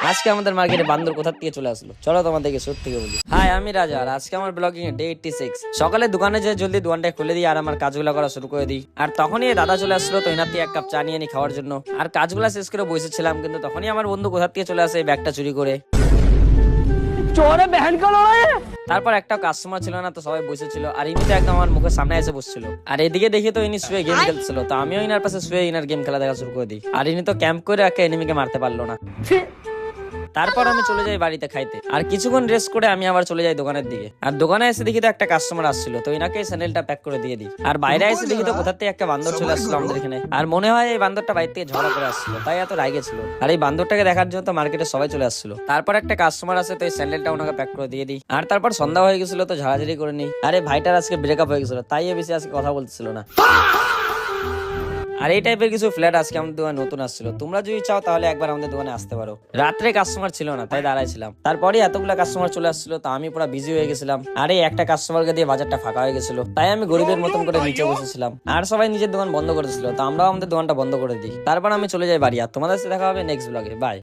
আজকে আমাদের মার্কেটে বান্দর কোথা থেকে চলে আসলো, চলো তোমাদেরকে সত্যি থেকে বলি। হাই, আমি রাজা, আর আজকে আমার ব্লগিং এ ডে 86। সকালে দোকানে যেয়ে জলদি দোকানটা খুলে দিই আর আমার কাজগুলো করা শুরু করে দিই। আর তখনই এই দাদা চলে আসলো, তো এনার থেকে এক কাপ চা নিয়ে নি খাওয়ার জন্য। আর কাজগুলো শেষ করে বসেছিলাম, কিন্তু তখনই আমার বন্ধু কোথা থেকে চলে আসে এই ব্যাগটা চুরি করে। চোরে বহন কা লড়াই। তারপর একটা কাস্টমার ছিল না, তো সবাই বসেছিল আর ইনি তো একদম আমার মুখের সামনে এসে বসছিল। আর এদিকে দেখি তো ইনি শুয়ে গেম খেলছিল, তো আমিও ইনার পাশে শুয়ে ইনার গেম খেলা দেখা শুরু করে দিই। আর ইনি তো ক্যাম্প করে একটা এনিমিকে মারতে পারলো না। তারপর আমি চলে যাই বাড়িতে খাইতে, আর কিছুক্ষণ রেস্ট করে আমি আবার চলে যাই দোকানের দিকে। আর দোকানে এসে দেখি তো একটা কাস্টমার আসছিল, তো ইনাকে স্যান্ডেলটা প্যাক করে দিয়ে দিই। আর বাইরে এসে দেখি তো কোথা থেকে একটা বান্দর চলে আসছিল আমাদের এখানে। আর মনে হয় এই বান্দরটা বাইরে থেকে ঝগড়া করে আসছিল, তাই এত রাগে ছিল। আর এই বান্দরটাকে দেখার জন্য তো মার্কেটে সবাই চলে আসছিল। তারপর একটা কাস্টমার আসে, তো এই স্যান্ডেলটা ওনাকে প্যাক করে দিয়ে দিই। আর তারপর সন্ধ্যা হয়ে গেছিল, তো ঝাড়াঝাড়ি করে নিই। আরে ভাইটার আজকে ব্রেকআপ হয়ে গেছিল, তাই এ বেশি আজকে কথা বলতেছিল না। আর এই টাইপের কিছু ফ্ল্যাট আজকে আমাদের দোকানে নতুন আসছিল, তোমরা যদি চাও তাহলে একবার আমাদের দোকানে আসতে পারো। রাত্রে কাস্টমার ছিল না, তাই দাঁড়াইছিলাম। তারপরে এতগুলা কাস্টমার চলে আসছিল, তো আমি পুরো বিজি হয়ে গেছিলাম। আর এই একটা কাস্টমারকে দিয়ে বাজারটা ফাঁকা হয়ে গেছিল, তাই আমি গরিবের মতন করে নিচে বসেছিলাম। আর সবাই নিজের দোকান বন্ধ করেছিল, তো আমরাও আমাদের দোকানটা বন্ধ করে দিই। তারপর আমি চলে যাই বাড়ি। আর তোমাদের সাথে দেখা হবে নেক্সট ব্লগে। বাই।